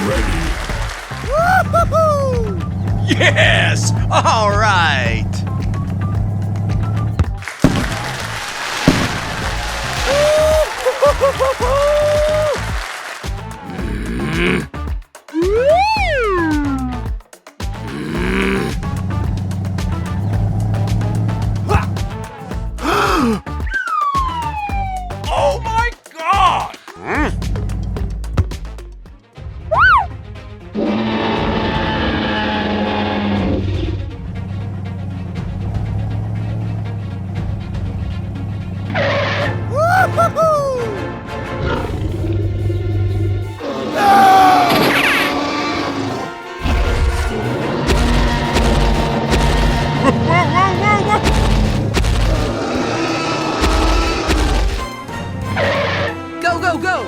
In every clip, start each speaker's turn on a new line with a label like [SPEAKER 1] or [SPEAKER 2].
[SPEAKER 1] ready.
[SPEAKER 2] Woo-hoo-hoo!
[SPEAKER 3] Yes! All right! Oh my God!
[SPEAKER 2] Go, go, go!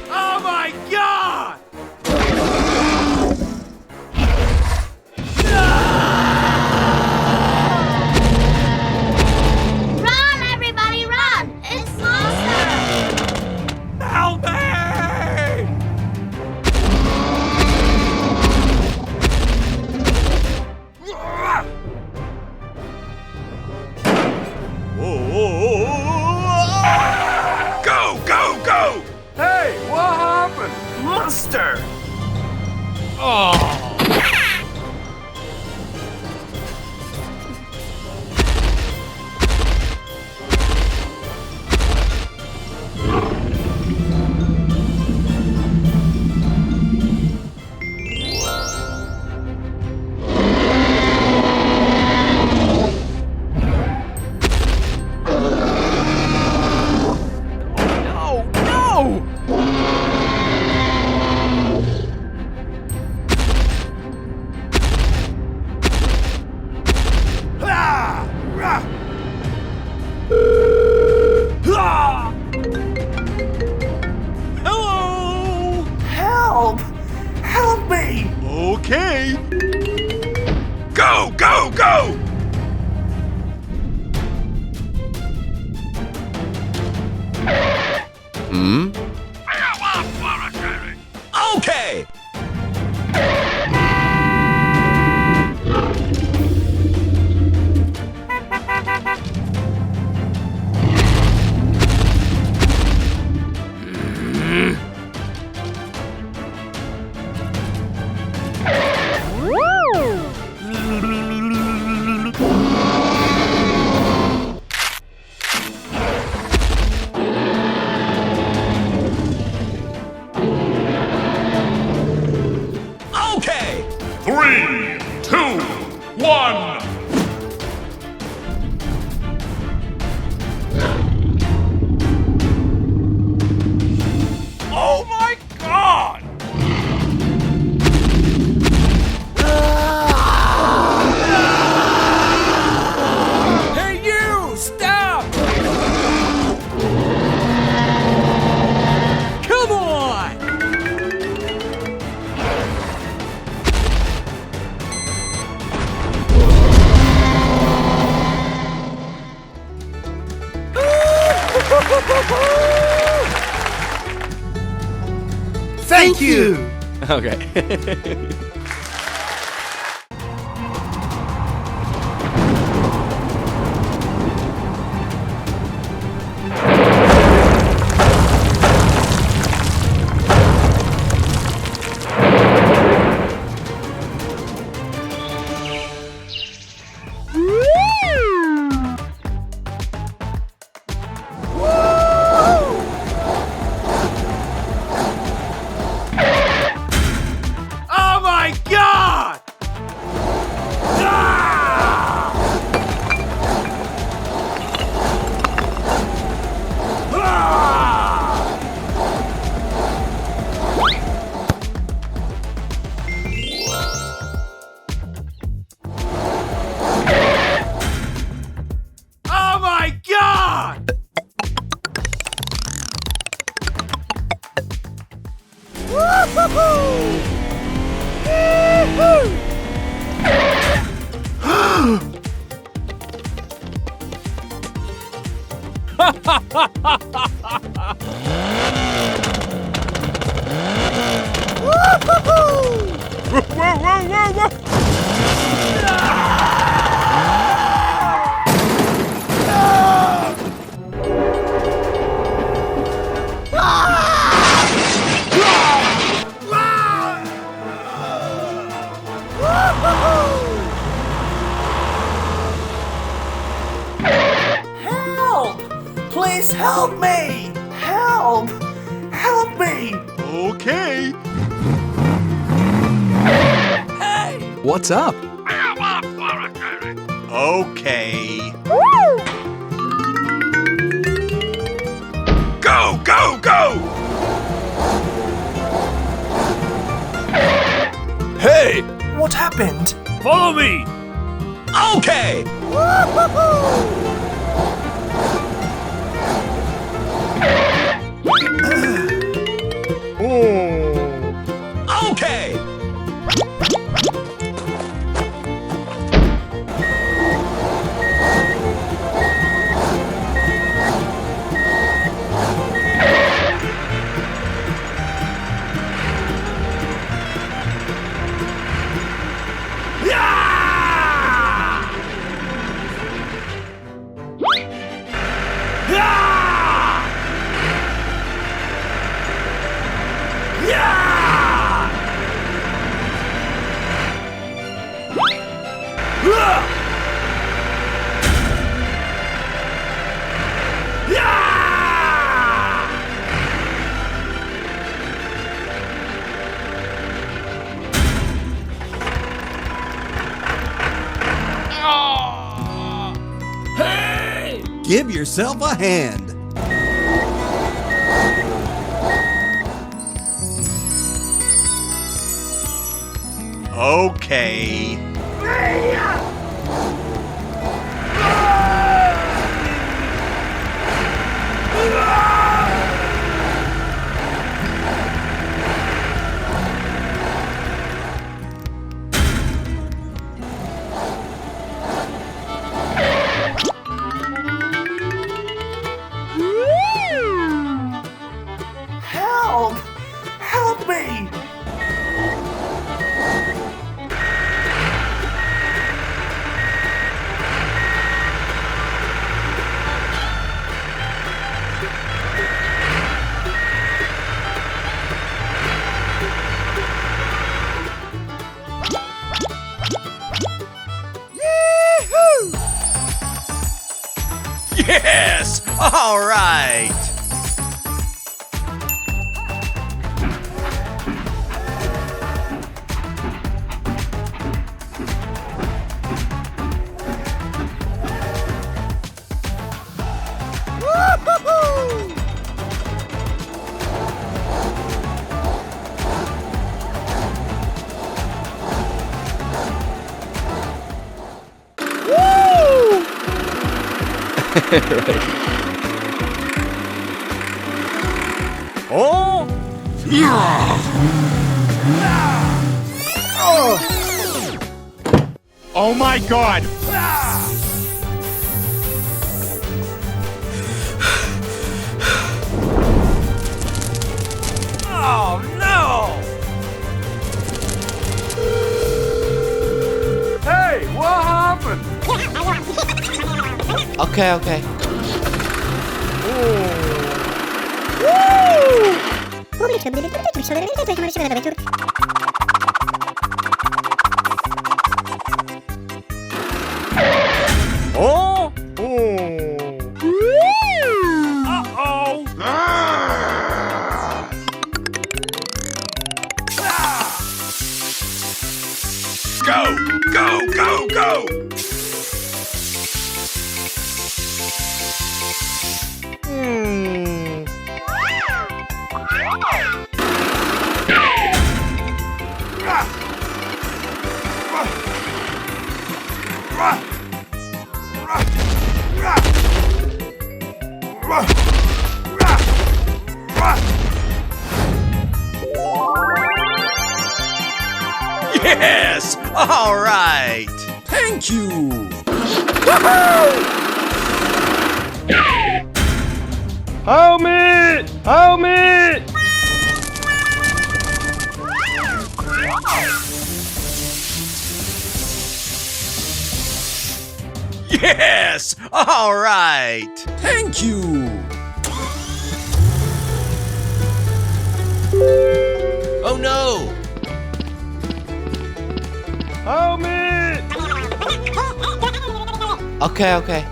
[SPEAKER 3] Oh my God!
[SPEAKER 4] Run, everybody, run! It's monster!
[SPEAKER 3] Help me! Go, go, go!
[SPEAKER 1] Hey, what happened?
[SPEAKER 3] Monster! No, no! Ah! Rah! Ah! Hello!
[SPEAKER 1] Help! Help me!
[SPEAKER 3] Okay. Go, go, go! Hmm? Okay! Okay!
[SPEAKER 1] 3, 2, 1.
[SPEAKER 3] Oh my God!
[SPEAKER 2] Hey, you! Stop! Come on!
[SPEAKER 5] Thank you!
[SPEAKER 3] Okay. Oh my
[SPEAKER 1] Whoa, whoa, whoa, whoa!
[SPEAKER 5] Help! Please help me! Help! Help me!
[SPEAKER 1] Okay.
[SPEAKER 3] What's up?
[SPEAKER 1] Okay. Go, go, go!
[SPEAKER 3] Hey!
[SPEAKER 5] What happened?
[SPEAKER 1] Follow me!
[SPEAKER 3] Okay! Okay!
[SPEAKER 6] Give yourself a hand.
[SPEAKER 1] Okay.
[SPEAKER 5] Help! Help me!
[SPEAKER 1] Yes! All right! Oh! Oh my God! Oh no! Hey, what happened?
[SPEAKER 7] Okay, okay.
[SPEAKER 1] Oh! Uh-oh! Go! Go! Go! Go! Yes! All right!
[SPEAKER 3] Thank you!
[SPEAKER 7] Help me! Help me!
[SPEAKER 1] Yes! All right!
[SPEAKER 6] Thank you.
[SPEAKER 1] Oh no!
[SPEAKER 7] Help me!
[SPEAKER 8] Okay, okay.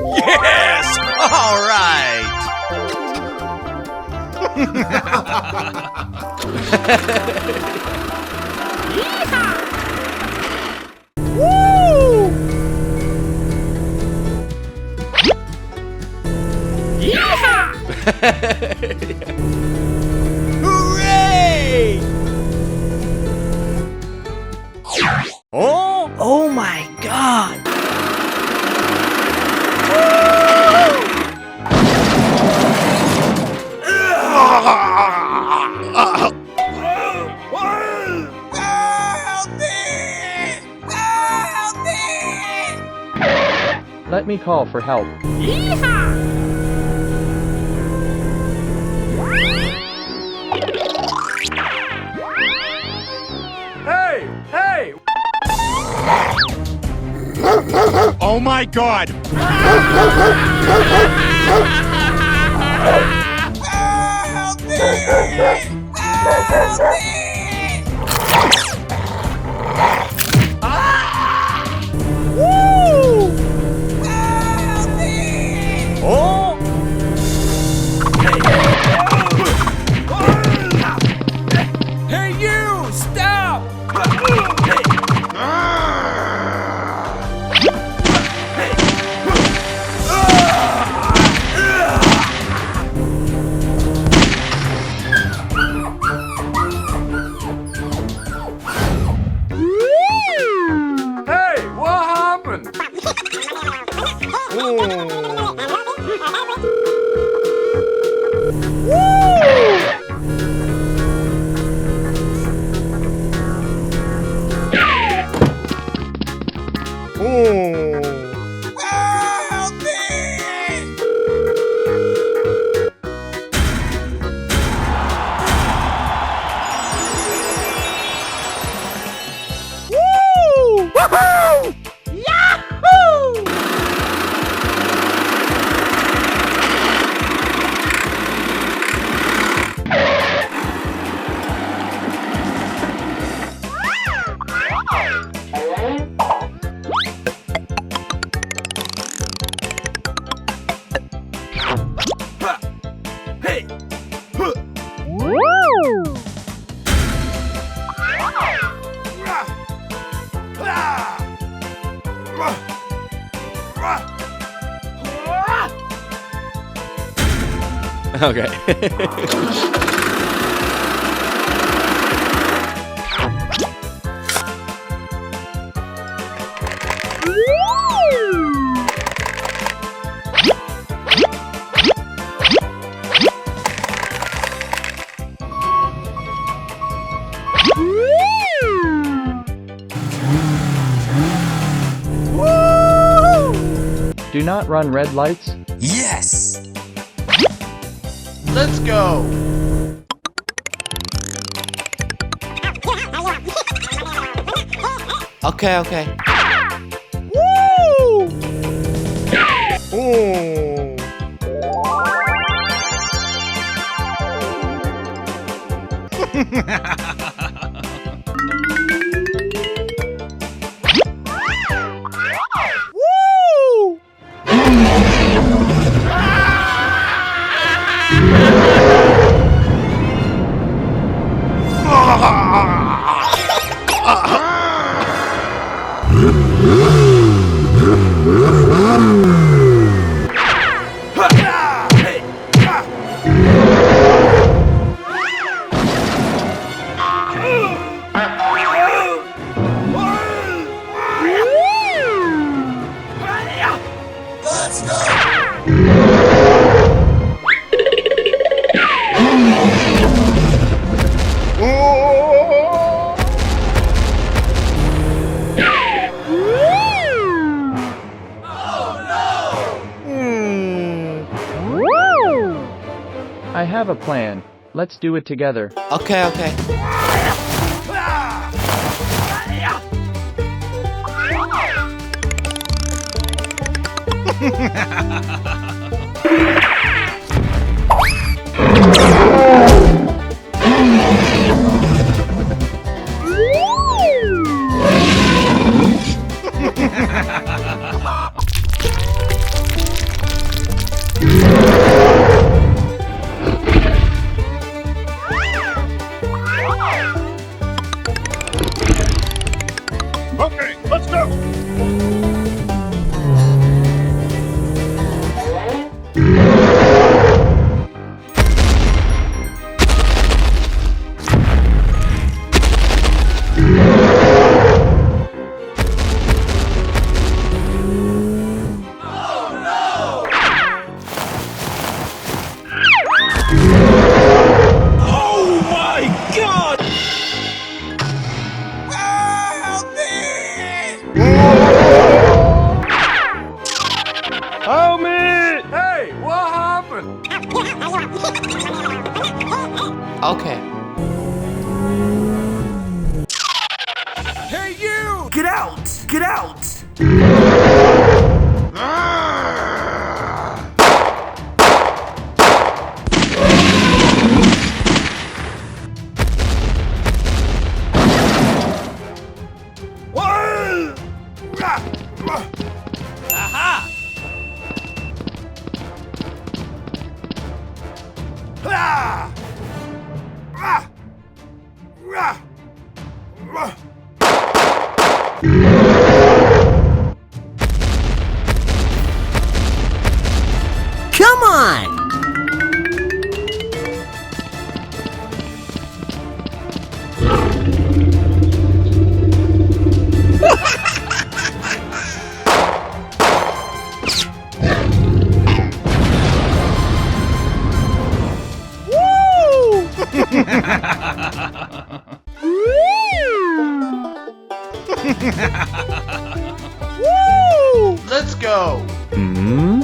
[SPEAKER 1] Yes! All right!
[SPEAKER 3] Hooray!
[SPEAKER 1] Oh!
[SPEAKER 5] Oh my god!
[SPEAKER 7] Let me call for help. Hey! Hey!
[SPEAKER 1] Oh my god!
[SPEAKER 2] Oh! Hey, you! Stop!
[SPEAKER 7] Hey! What happened?
[SPEAKER 8] Okay.
[SPEAKER 7] Do not run red lights.
[SPEAKER 6] Yes.
[SPEAKER 8] Let's go. Okay, okay.
[SPEAKER 7] have a plan. Let's do it together.
[SPEAKER 8] Okay, okay.
[SPEAKER 1] Okay, let's go.
[SPEAKER 2] Help me! Hey, what happened?
[SPEAKER 8] Okay.
[SPEAKER 2] Hey, you!
[SPEAKER 5] Get out! Get out!
[SPEAKER 2] Aha!
[SPEAKER 3] Come on!
[SPEAKER 1] Let's go.
[SPEAKER 7] Hmm?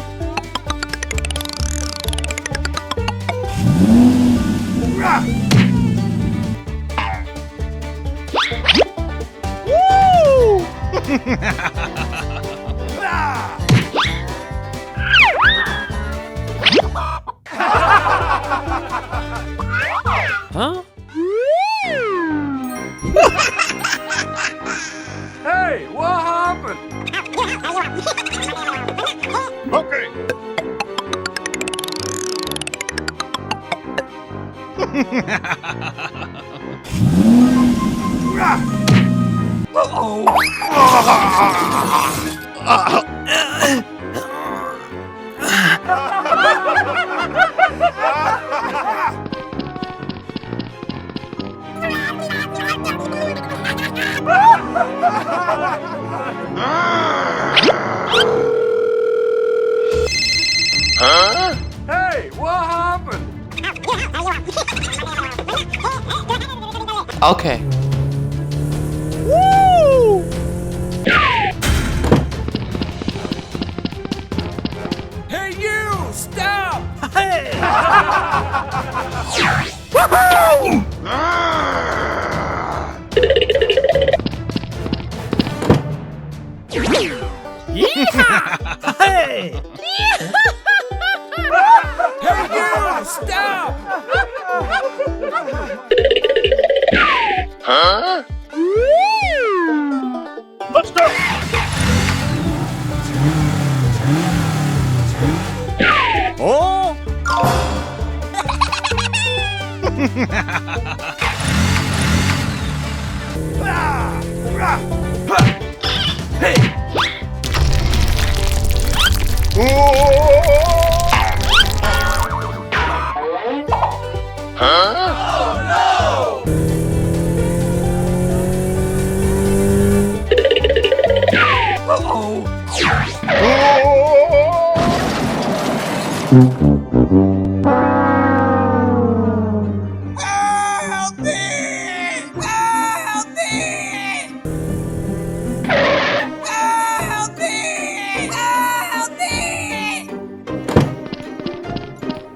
[SPEAKER 3] Huh?
[SPEAKER 2] Hey, what happened?
[SPEAKER 1] Okay.
[SPEAKER 2] Hey, what happened?
[SPEAKER 8] Okay.
[SPEAKER 2] Hey, you! Stop!
[SPEAKER 3] Hey!
[SPEAKER 2] Hey, you! Stop!
[SPEAKER 1] Let's go.
[SPEAKER 3] Oh!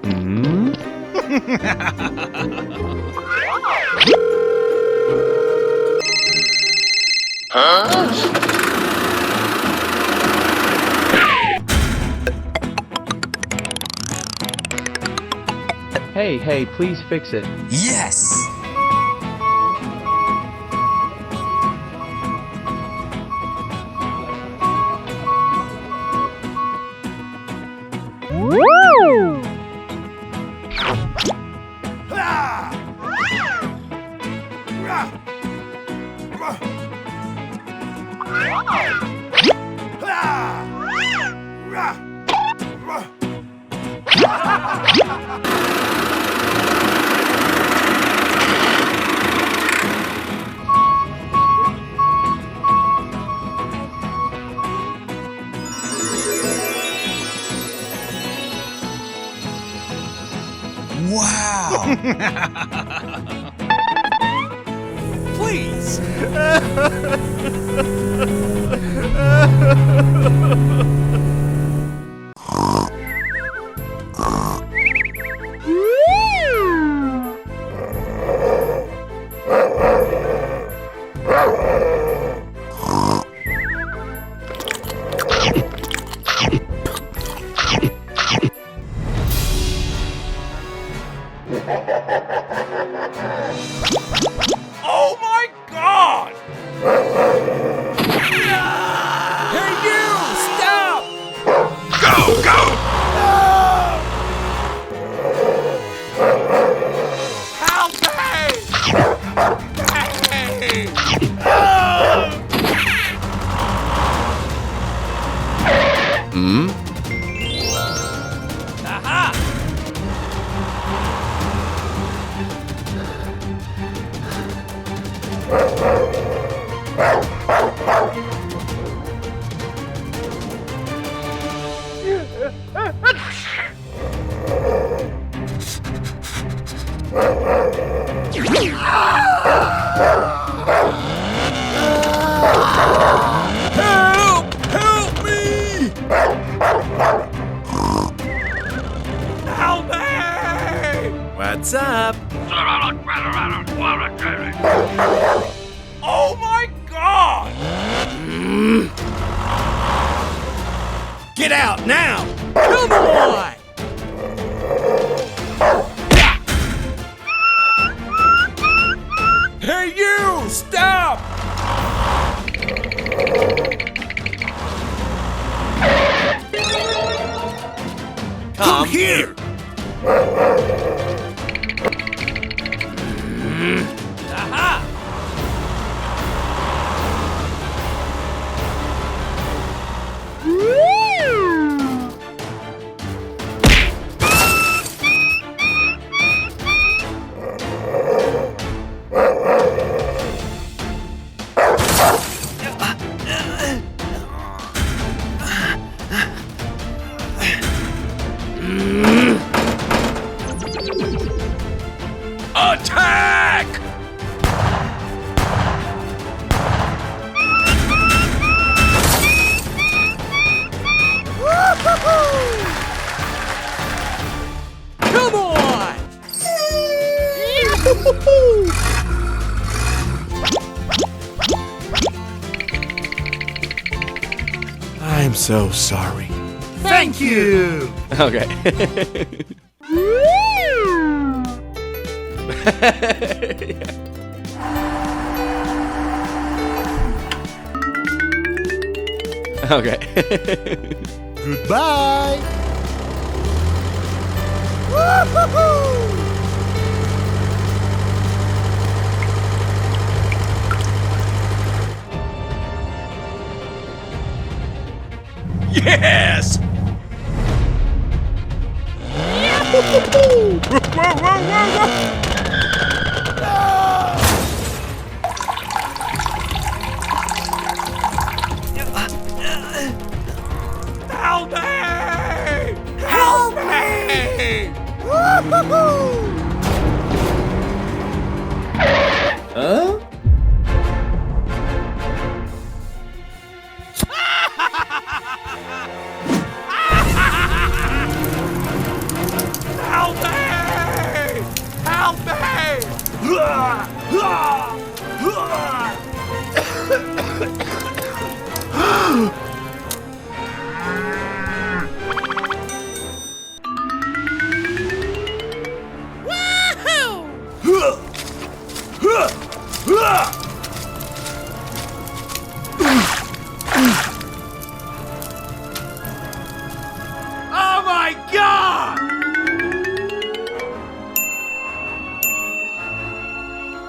[SPEAKER 7] Hmm? Hey, please fix it.
[SPEAKER 6] Yes! Wow!
[SPEAKER 2] Please. Oh my God! Hey, you! Stop!
[SPEAKER 1] Go, go!
[SPEAKER 2] Help me! Hey! Aha! Help! Help me! Help me!
[SPEAKER 3] What's up?
[SPEAKER 2] Oh my God!
[SPEAKER 3] Get out now!
[SPEAKER 2] Come on! Hey, you! Stop!
[SPEAKER 3] Come here!
[SPEAKER 2] Aha! Attack! Come on!
[SPEAKER 3] I'm so sorry. Thank you! Okay. Okay. Goodbye!
[SPEAKER 2] Yes! Help me! Help me!
[SPEAKER 3] Huh?
[SPEAKER 2] Oh my God!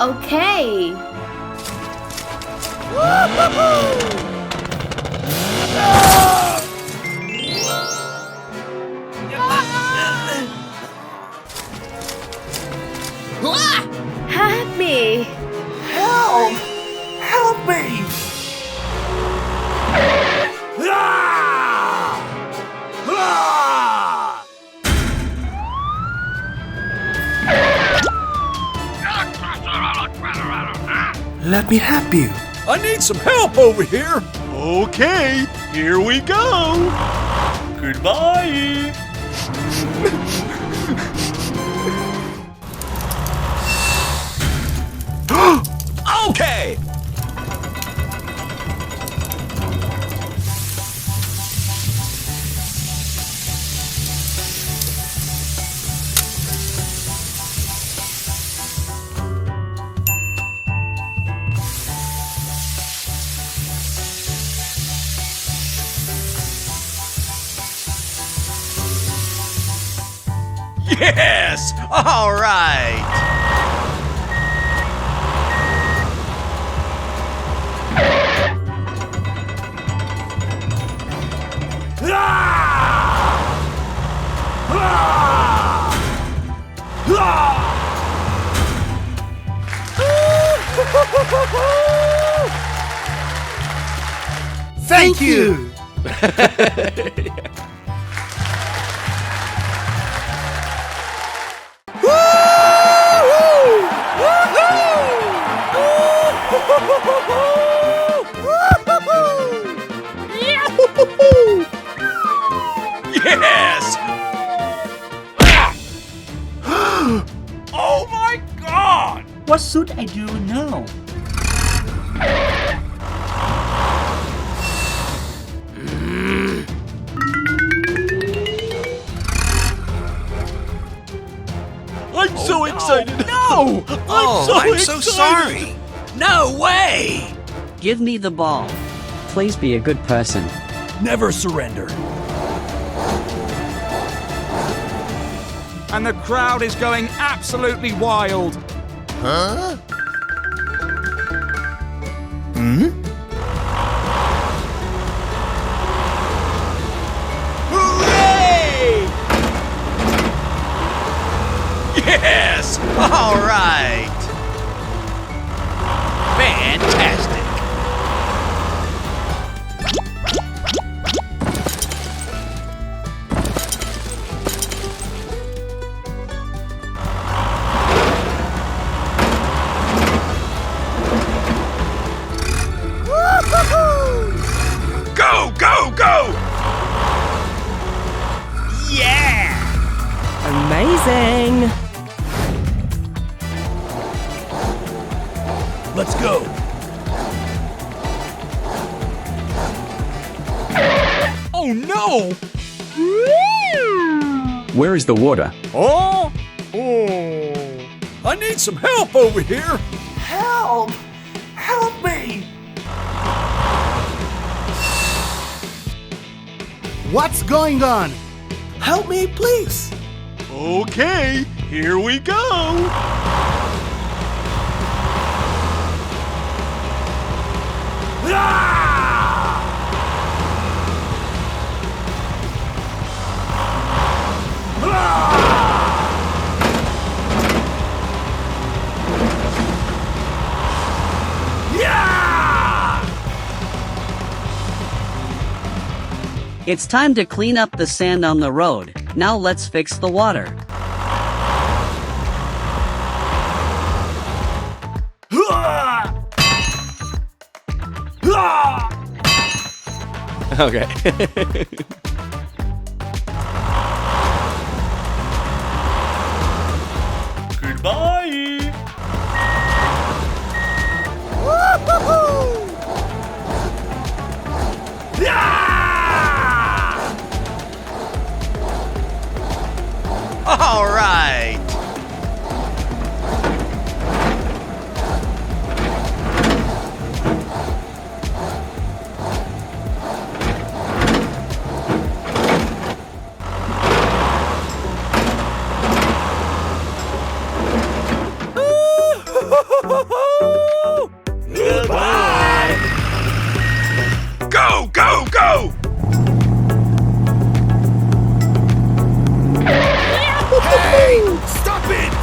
[SPEAKER 4] Okay. Help me.
[SPEAKER 5] Help! Help me! Let me help you.
[SPEAKER 2] I need some help over here. Okay, here we go. Goodbye. Okay. Yes! All right!
[SPEAKER 5] Thank you.
[SPEAKER 2] Yes! Oh my God!
[SPEAKER 5] What should I do now?
[SPEAKER 2] I'm so excited! No!
[SPEAKER 3] I'm so sorry.
[SPEAKER 2] No way!
[SPEAKER 9] Give me the ball. Please be a good person.
[SPEAKER 2] Never surrender. And the crowd is going absolutely wild.
[SPEAKER 3] Huh?
[SPEAKER 2] Hooray! Yes! All right! Fantastic! Go, go, go! Yeah!
[SPEAKER 9] Amazing!
[SPEAKER 2] Let's go! Oh no!
[SPEAKER 7] Where is the water?
[SPEAKER 2] Oh! Oh! I need some help over here!
[SPEAKER 5] Help! Help me! What's going on? Help me, please!
[SPEAKER 2] Okay, here we go!
[SPEAKER 9] It's time to clean up the sand on the road. Now let's fix the water.
[SPEAKER 3] Okay.
[SPEAKER 2] Goodbye! Goodbye!
[SPEAKER 1] Go, go, go!
[SPEAKER 2] Stop it!